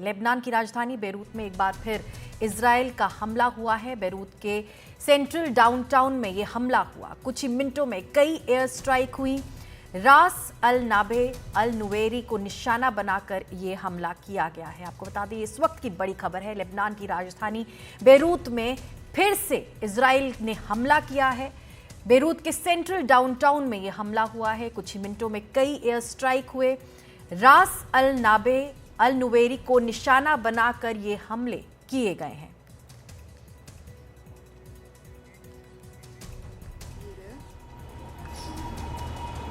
Lebanon की राजधानी Beirut में एक बार फिर इजराइल का हमला हुआ है। बेरूत के सेंट्रल डाउनटाउन में ये हमला हुआ। कुछ ही मिनटों में कई एयर स्ट्राइक हुई। रास अल नाबे अल नुवेरी को निशाना बनाकर ये हमला किया गया है। आपको बता दें, इस वक्त की बड़ी खबर है। लेबनान की राजधानी बेरूत में फिर से इजराइल ने हमला किया है। बेरूत के सेंट्रल डाउनटाउन में ये हमला हुआ है। कुछ ही मिनटों में कई एयर स्ट्राइक हुए। रास अल नाबे अल नुवेरी को निशाना बनाकर ये हमले किए गए हैं।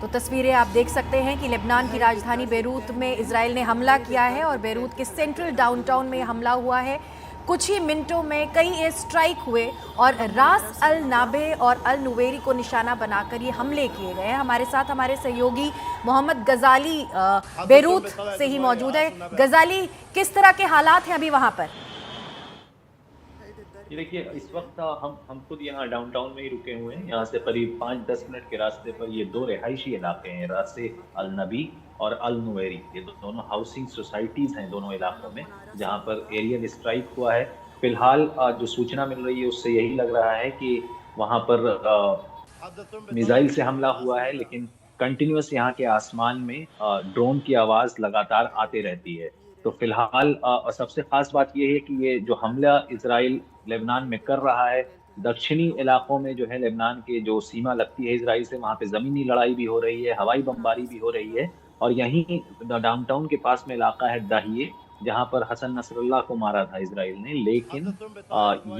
तो तस्वीरें आप देख सकते हैं कि लेबनान की राजधानी बेरूत में इजराइल ने हमला किया है और बेरूत के सेंट्रल डाउनटाउन में हमला हुआ है। कुछ ही मिनटों में कई एयर स्ट्राइक हुए और रास अल नाबे और अल नुवेरी को निशाना बनाकर ये हमले किए गए हैं। हमारे साथ हमारे सहयोगी मोहम्मद गजाली बेरूत से ही मौजूद है। गजाली, किस तरह के हालात हैं अभी वहां पर? ये देखिए, इस वक्त हम खुद यहाँ डाउनटाउन में ही रुके हुए हैं। यहाँ से करीब 5-10 मिनट के रास्ते पर ये दो रिहायशी इलाके हैं, रासे अल नबी और अल नुवेरी। ये दोनों हाउसिंग सोसाइटीज हैं दोनों इलाकों में, जहाँ पर एरियल स्ट्राइक हुआ है। फिलहाल जो सूचना मिल रही है उससे यही लग रहा है कि वहाँ पर मिसाइल से हमला हुआ है, लेकिन कंटिन्यूस यहाँ के आसमान में ड्रोन की आवाज लगातार आती रहती है। तो फिलहाल सबसे खास बात यह है कि ये जो हमला इजराइल लेबनान में कर रहा है, दक्षिणी इलाकों में जो है लेबनान के जो सीमा लगती है इजराइल से, वहां पे जमीनी लड़ाई भी हो रही है, हवाई बमबारी भी हो रही है। और यहीं डाउनटाउन के पास में इलाका है दाहिए, जहां पर हसन नसरुल्लाह को मारा था इजराइल ने। लेकिन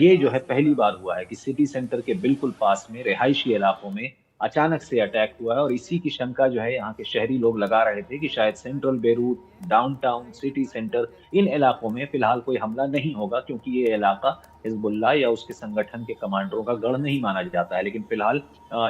ये जो है पहली बार हुआ है कि सिटी सेंटर के बिल्कुल पास में रिहायशी इलाकों में अचानक से अटैक हुआ है। और इसी की शंका जो है यहाँ के शहरी लोग लगा रहे थे कि शायद central Beirut, downtown, city centre, इन इलाकों में फिलहाल कोई हमला नहीं होगा, क्योंकि ये इलाका हिजबुल्लाह या उसके संगठन के कमांडरों का गढ़ नहीं माना जाता है। लेकिन फिलहाल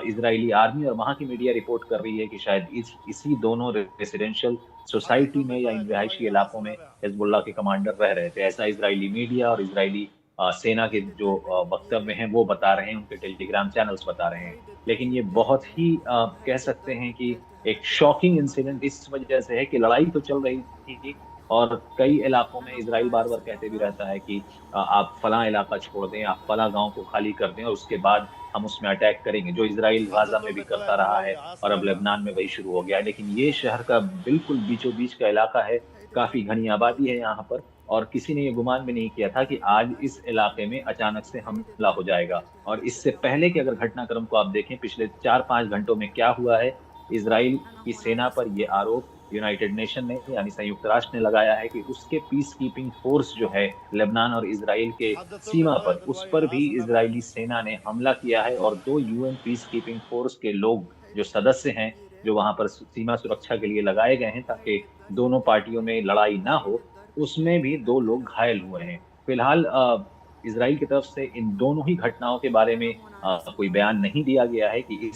इजरायली आर्मी और वहां की मीडिया रिपोर्ट कर रही है कि शायद इसी दोनों रेसिडेंशियल सोसाइटी में या इन रिहायशी इलाकों में हिजबुल्लाह के कमांडर रह रहे थे। ऐसा इजरायली मीडिया और इजरायली सेना के जो वक्तव्य हैं वो बता रहे हैं, उनके टेलीग्राम चैनल्स बता रहे हैं। लेकिन ये बहुत ही कह सकते हैं कि एक शॉकिंग इंसिडेंट इस वजह से है कि लड़ाई तो चल रही थी और कई इलाकों में इजराइल बार बार कहते भी रहता है कि आप फलां इलाका छोड़ दें, आप फलां गांव को खाली कर दें और उसके बाद हम उसमें अटैक करेंगे, जो इजराइल गाजा में भी करता रहा है और अब लेबनान में वही शुरू हो गया है। लेकिन ये शहर का बिल्कुल बीचों बीच का इलाका है, काफी घनी आबादी है यहाँ पर, और किसी ने ये गुमान भी नहीं किया था कि आज इस इलाके में अचानक से हमला हो जाएगा। और इससे पहले के अगर घटनाक्रम को आप देखें, पिछले 4-5 घंटों में क्या हुआ है, इजराइल की सेना पर यह आरोप यूनाइटेड नेशन ने यानी संयुक्त राष्ट्र ने लगाया है कि उसके पीस कीपिंग फोर्स जो है लेबनान और इजराइल के सीमा पर, उस पर भी इजरायली सेना ने हमला किया है। और 2 यूएन पीस कीपिंग फोर्स के लोग जो सदस्य हैं, जो वहां पर सीमा सुरक्षा के लिए लगाए गए हैं ताकि दोनों पार्टियों में लड़ाई ना हो, उसमें भी 2 लोग घायल हुए हैं। फिलहाल इजराइल की तरफ से इन दोनों ही घटनाओं के बारे में कोई बयान नहीं दिया गया है कि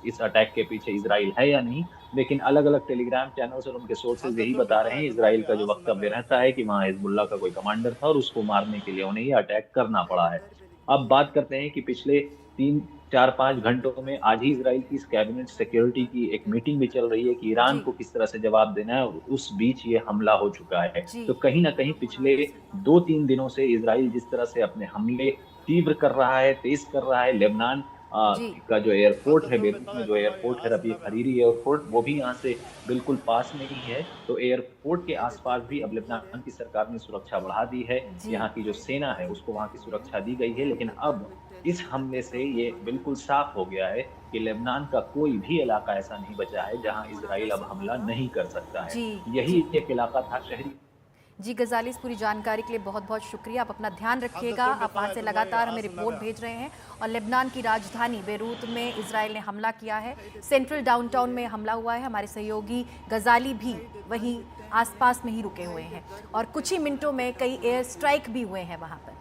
इस अटैक के पीछे इजराइल है या नहीं। लेकिन अलग अलग टेलीग्राम चैनल्स और उनके सोर्सेज यही बता रहे हैं, इजराइल का जो वक्तव्य रहता है कि वहाँ हिजबुल्लाह का कोई कमांडर था और उसको मारने के लिए उन्हें ये अटैक करना पड़ा है। अब बात करते हैं कि पिछले 3-4-5 घंटों में आज ही इजराइल की कैबिनेट सिक्योरिटी की एक मीटिंग भी चल रही है कि ईरान को किस तरह से जवाब देना है, और उस बीच ये हमला हो चुका है। तो कहीं ना कहीं पिछले 2-3 दिनों से इजराइल जिस तरह से अपने हमले तीव्र कर रहा है, तेज कर रहा है, लेबनान का जो एयरपोर्ट है, बेरूत में जो एयरपोर्ट है, रबीह हरीरी एयरपोर्ट, वो भी यहाँ से बिल्कुल पास में ही है। तो एयरपोर्ट के आसपास भी अब लेबनान की सरकार ने सुरक्षा बढ़ा दी है। यहाँ की जो सेना है उसको वहाँ की सुरक्षा दी गई है। लेकिन अब इस हमले से ये बिल्कुल साफ हो गया है कि लेबनान का कोई भी इलाका ऐसा नहीं बचा है जहां इजराइल अब हमला नहीं कर सकता है। यही एक इलाका था शहरी। जी गजाली, इस पूरी जानकारी के लिए बहुत बहुत शुक्रिया। आप अपना ध्यान रखिएगा। आप वहाँ से लगातार हमें रिपोर्ट भेज रहे हैं। और लेबनान की राजधानी बेरूत में इजराइल ने हमला किया है, सेंट्रल डाउनटाउन में हमला हुआ है। हमारे सहयोगी गजाली भी वहीं आसपास में ही रुके हुए हैं और कुछ ही मिनटों में कई एयर स्ट्राइक भी हुए हैं वहाँ पर।